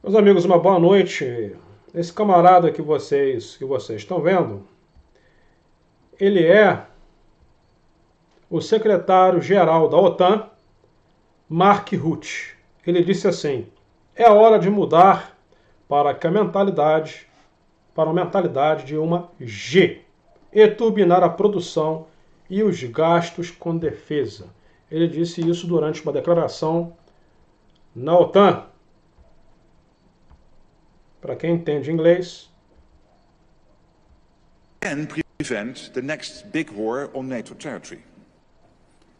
Meus amigos, uma boa noite. Esse camarada que vocês estão vendo, ele é o secretário-geral da OTAN, Mark Rutte. Ele disse assim: é hora de mudar para uma mentalidade de uma G e turbinar a produção e os gastos com defesa. Ele disse isso durante uma declaração na OTAN. Para quem entende inglês, and prevent the next big war on NATO territory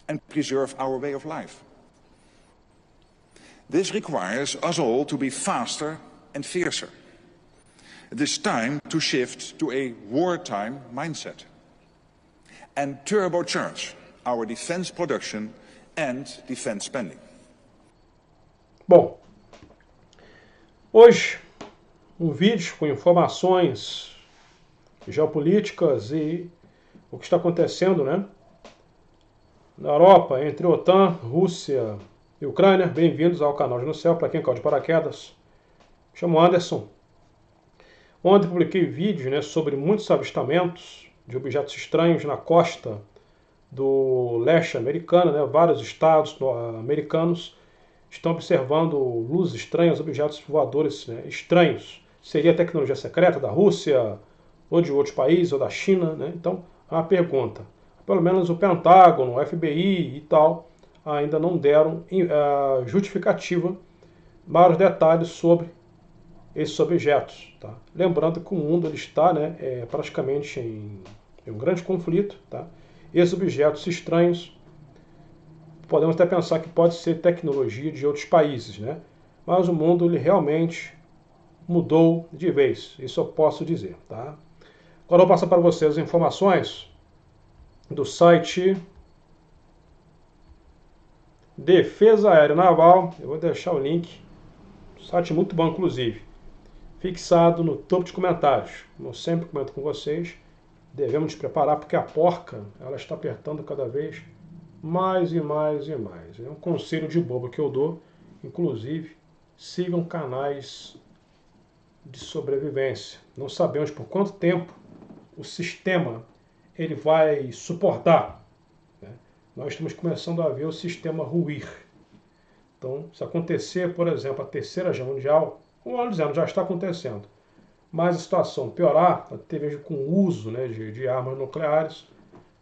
and preserve our way of life. This requires us all to be faster and fiercer. It is time to shift to a wartime mindset and turbocharge our defense production and defense spending. Bom, hoje um vídeo com informações geopolíticas e o que está acontecendo, né, na Europa, entre OTAN, Rússia e Ucrânia. Bem-vindos ao canal de No Céu, para quem caiu de paraquedas. Me chamo Anderson. Ontem publiquei vídeos, né, sobre muitos avistamentos de objetos estranhos na costa do leste americano, né, vários estados americanos estão observando luzes estranhas, objetos voadores, né, estranhos. Seria tecnologia secreta da Rússia, ou de outros países, ou da China, né? Então, a pergunta. Pelo menos o Pentágono, o FBI e tal, ainda não deram justificativa, maiores detalhes sobre esses objetos. Tá? Lembrando que o mundo ele está, né, praticamente em um grande conflito. Tá? Esses objetos estranhos, podemos até pensar que pode ser tecnologia de outros países, né? Mas o mundo ele realmente mudou de vez, isso eu posso dizer. Tá? Agora eu vou passar para vocês as informações do site Defesa Aérea Naval. Eu vou deixar o link, site muito bom inclusive, fixado no topo de comentários. Como eu sempre comento com vocês, devemos nos preparar porque a porca ela está apertando cada vez mais e mais e mais. É um conselho de bobo que eu dou, inclusive sigam canais de sobrevivência. Não sabemos por quanto tempo o sistema ele vai suportar. Né? Nós estamos começando a ver o sistema ruir. Então, se acontecer, por exemplo, a Terceira Guerra Mundial, um ano dizendo, já está acontecendo, mas a situação piorar, até mesmo com o uso, né, de armas nucleares,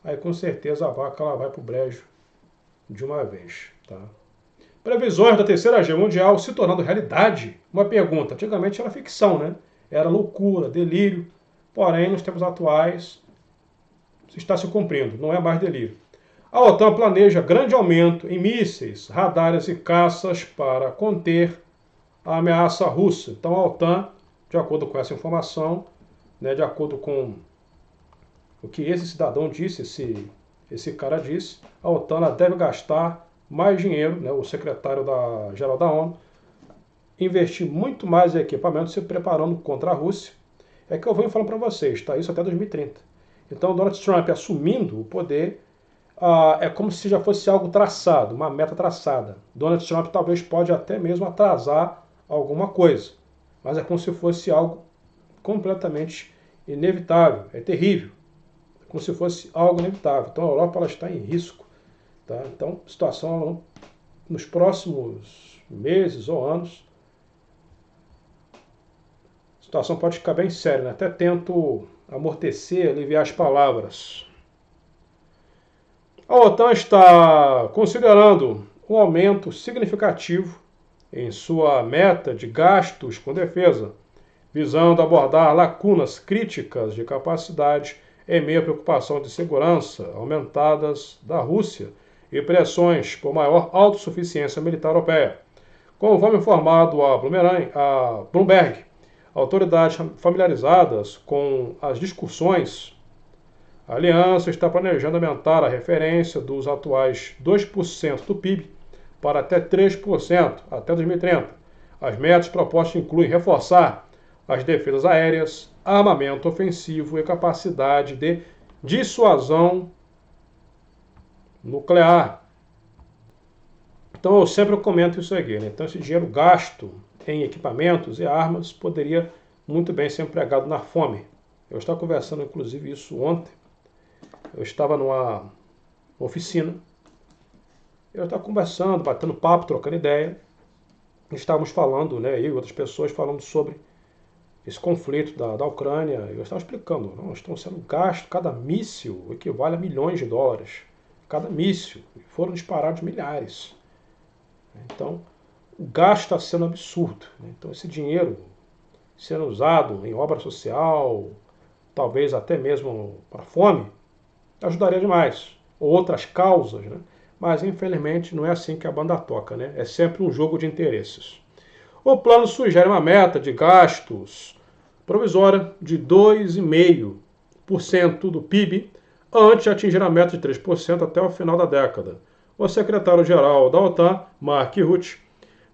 aí com certeza a vaca ela vai para o brejo de uma vez. Tá? Previsões da Terceira Guerra Mundial se tornando realidade. Uma pergunta, antigamente era ficção, né? Era loucura, delírio, porém nos tempos atuais está se cumprindo, não é mais delírio. A OTAN planeja grande aumento em mísseis, radares e caças para conter a ameaça russa. Então a OTAN, de acordo com essa informação, né, de acordo com o que esse cidadão disse, esse cara disse, a OTAN ela deve gastar mais dinheiro, né, o secretário-geral da ONU, investir muito mais em equipamento, se preparando contra a Rússia. É que eu venho falando para vocês, tá? Isso até 2030. Então, Donald Trump assumindo o poder, é como se já fosse algo traçado, uma meta traçada. Donald Trump talvez pode até mesmo atrasar alguma coisa, mas é como se fosse algo completamente inevitável, é terrível, é como se fosse algo inevitável. Então, a Europa ela está em risco. Tá? Então, a situação nos próximos meses ou anos, a situação pode ficar bem séria. Né? Até tento amortecer, aliviar as palavras. A OTAN está considerando um aumento significativo em sua meta de gastos com defesa, visando abordar lacunas críticas de capacidade em meio à preocupação de segurança aumentadas da Rússia e pressões por maior autossuficiência militar europeia. Conforme informado a Bloomberg, autoridades familiarizadas com as discussões, a aliança está planejando aumentar a referência dos atuais 2% do PIB para até 3% até 2030. As metas propostas incluem reforçar as defesas aéreas, armamento ofensivo e capacidade de dissuasão nuclear. Então eu sempre comento isso aqui, né? Então esse dinheiro gasto em equipamentos e armas poderia muito bem ser empregado na fome. Eu estava conversando, inclusive, isso ontem. Eu estava numa oficina, eu estava conversando, batendo papo, trocando ideia. Estávamos falando, né, eu e outras pessoas falando sobre esse conflito da Ucrânia. Eu estava explicando, não, estão sendo gastos, cada míssil equivale a milhões de dólares. Cada míssil. Foram disparados milhares. Então, o gasto está sendo absurdo. Então, esse dinheiro sendo usado em obra social, talvez até mesmo para fome, ajudaria demais. Ou outras causas, né? Mas, infelizmente, não é assim que a banda toca, né? É sempre um jogo de interesses. O plano sugere uma meta de gastos provisória de 2,5% do PIB antes de atingir a meta de 3% até o final da década. O secretário-geral da OTAN, Mark Rutte,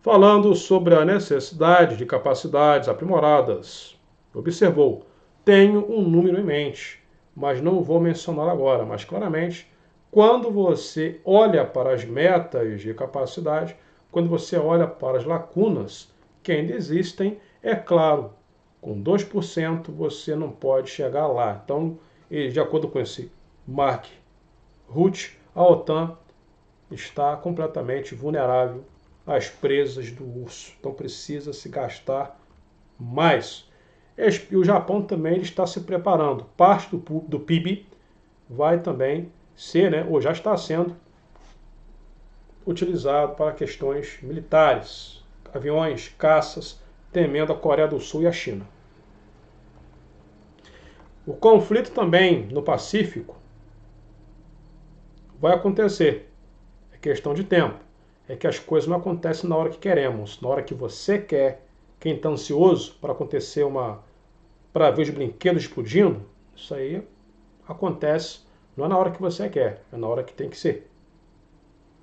falando sobre a necessidade de capacidades aprimoradas, observou: tenho um número em mente, mas não vou mencionar agora, mas claramente, quando você olha para as metas de capacidade, quando você olha para as lacunas que ainda existem, é claro, com 2% você não pode chegar lá. Então, de acordo com esse Mark Rutte, a OTAN está completamente vulnerável às presas do urso. Então precisa se gastar mais. E o Japão também está se preparando. Parte do PIB vai também ser, né, ou já está sendo, utilizado para questões militares, aviões, caças, temendo a Coreia do Sul e a China. O conflito também no Pacífico vai acontecer. É questão de tempo. É que as coisas não acontecem na hora que queremos, na hora que você quer. Quem está ansioso para acontecer para ver os brinquedos explodindo, isso aí acontece, não é na hora que você quer, é na hora que tem que ser.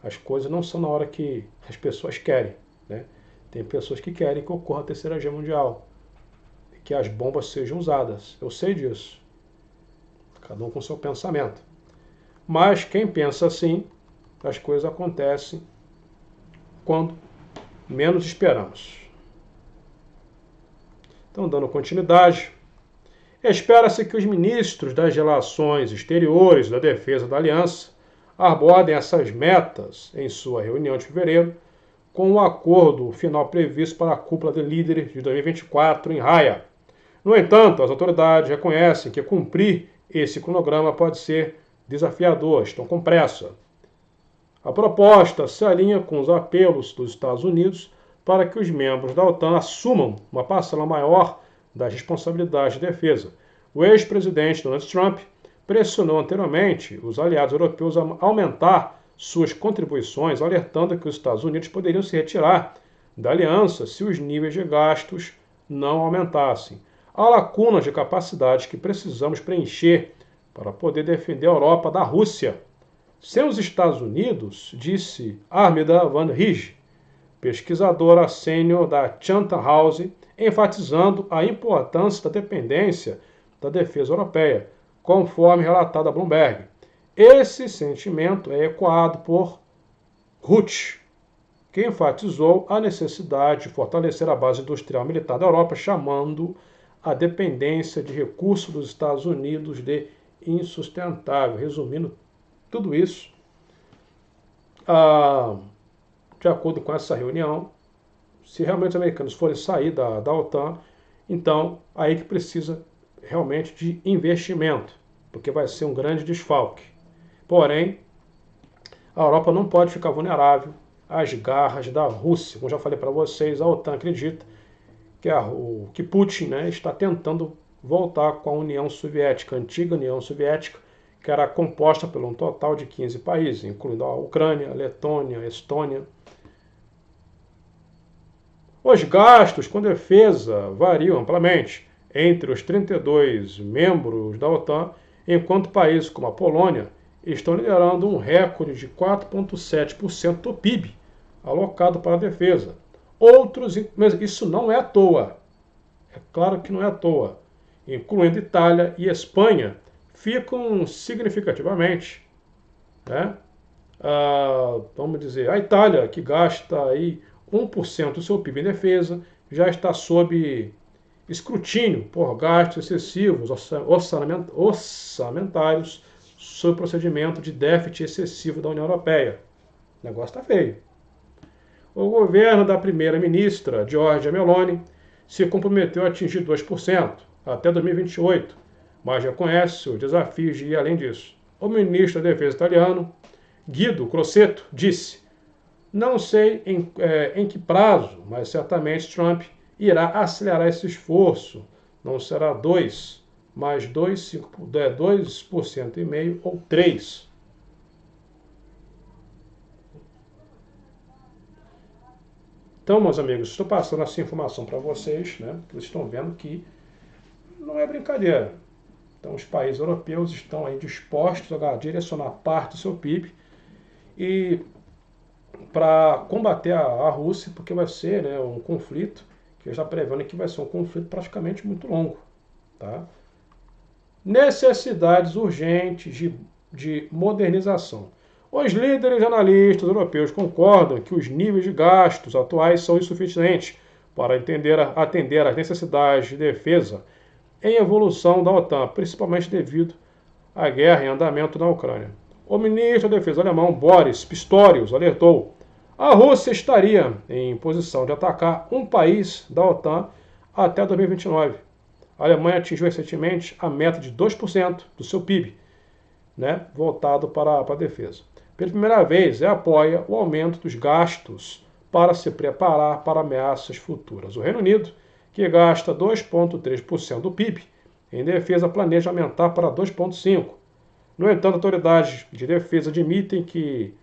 As coisas não são na hora que as pessoas querem, né? Tem pessoas que querem que ocorra a Terceira Guerra Mundial, que as bombas sejam usadas. Eu sei disso. Cada um com seu pensamento. Mas quem pensa assim, as coisas acontecem quando menos esperamos. Então, dando continuidade, espera-se que os ministros das Relações Exteriores e da Defesa da Aliança abordem essas metas em sua reunião de fevereiro, com o acordo final previsto para a cúpula de líderes de 2024 em Haia. No entanto, as autoridades reconhecem que cumprir esse cronograma pode ser desafiador, estão com pressa. A proposta se alinha com os apelos dos Estados Unidos para que os membros da OTAN assumam uma parcela maior das responsabilidades de defesa. O ex-presidente Donald Trump pressionou anteriormente os aliados europeus a aumentar suas contribuições, alertando que os Estados Unidos poderiam se retirar da aliança se os níveis de gastos não aumentassem. Há lacunas de capacidade que precisamos preencher para poder defender a Europa da Rússia. Sem os Estados Unidos, disse Armida Van Rij, pesquisadora sênior da Chatham House, enfatizando a importância da dependência da defesa europeia, conforme relatado a Bloomberg. Esse sentimento é ecoado por Rutte, que enfatizou a necessidade de fortalecer a base industrial militar da Europa, chamando a dependência de recursos dos Estados Unidos de insustentável. Resumindo tudo isso, de acordo com essa reunião, se realmente os americanos forem sair da OTAN, então aí que precisa realmente de investimento, porque vai ser um grande desfalque. Porém, a Europa não pode ficar vulnerável às garras da Rússia. Como já falei para vocês, a OTAN acredita que Putin, né, está tentando voltar com a União Soviética, a antiga União Soviética, que era composta por um total de 15 países, incluindo a Ucrânia, a Letônia, a Estônia. Os gastos com defesa variam amplamente entre os 32 membros da OTAN, enquanto países como a Polônia estão liderando um recorde de 4,7% do PIB alocado para a defesa. Outros, mas isso não é à toa, é claro que não é à toa, incluindo Itália e Espanha, ficam significativamente, né? Vamos dizer, a Itália, que gasta aí 1% do seu PIB em defesa, já está sob escrutínio por gastos excessivos orçamentários sob procedimento de déficit excessivo da União Europeia. O negócio está feio. O governo da primeira-ministra, Giorgia Meloni, se comprometeu a atingir 2% até 2028, mas reconhece os desafios de ir além disso. O ministro da Defesa italiano, Guido Crosetto, disse: não sei em que prazo, mas certamente Trump irá acelerar esse esforço. Não será 2, mas 2,5% ou 3%. Então, meus amigos, estou passando essa informação para vocês, né? Vocês estão vendo que não é brincadeira. Então, os países europeus estão aí dispostos a direcionar parte do seu PIB e para combater a Rússia, porque vai ser, né, um conflito que já prevendo que vai ser um conflito praticamente muito longo. Tá? Necessidades urgentes de modernização. Os líderes analistas europeus concordam que os níveis de gastos atuais são insuficientes para atender às necessidades de defesa em evolução da OTAN, principalmente devido à guerra em andamento na Ucrânia. O ministro da Defesa alemão, Boris Pistorius, alertou: a Rússia estaria em posição de atacar um país da OTAN até 2029. A Alemanha atingiu recentemente a meta de 2% do seu PIB, né, voltado para a defesa. Pela primeira vez, apoia o aumento dos gastos para se preparar para ameaças futuras. O Reino Unido, que gasta 2,3% do PIB em defesa, planeja aumentar para 2,5%. No entanto, autoridades de defesa admitem que,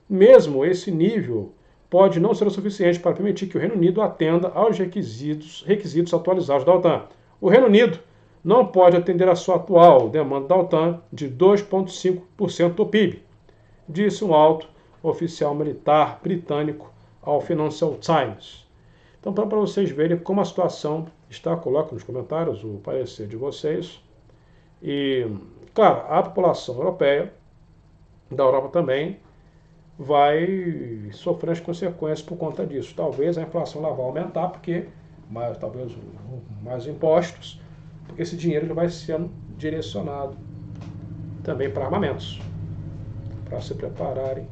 mesmo esse nível, pode não ser o suficiente para permitir que o Reino Unido atenda aos requisitos atualizados da OTAN. O Reino Unido não pode atender a sua atual demanda da OTAN de 2,5% do PIB, disse um alto oficial militar britânico ao Financial Times. Então, para vocês verem como a situação está, coloque nos comentários o parecer de vocês. E, claro, a população europeia, da Europa também, vai sofrer as consequências por conta disso. Talvez a inflação lá vai aumentar, porque talvez mais impostos, porque esse dinheiro ele vai sendo direcionado também para armamentos, para se prepararem.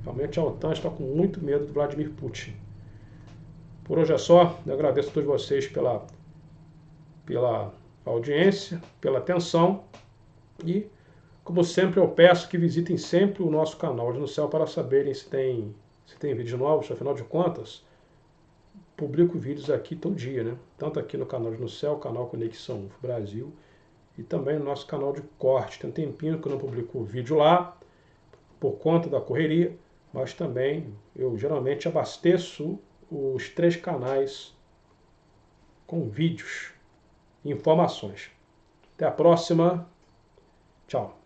Realmente a OTAN está com muito medo do Vladimir Putin. Por hoje é só. Eu agradeço a todos vocês pela audiência, pela atenção e, como sempre, eu peço que visitem sempre o nosso canal Olhos no Céu para saberem se tem vídeos novos. Afinal de contas, publico vídeos aqui todo dia, né? Tanto aqui no canal Olhos no Céu, canal Conexão UFO Brasil, e também no nosso canal de corte. Tem um tempinho que eu não publico vídeo lá, por conta da correria, mas também eu geralmente abasteço os 3 canais com vídeos e informações. Até a próxima. Tchau.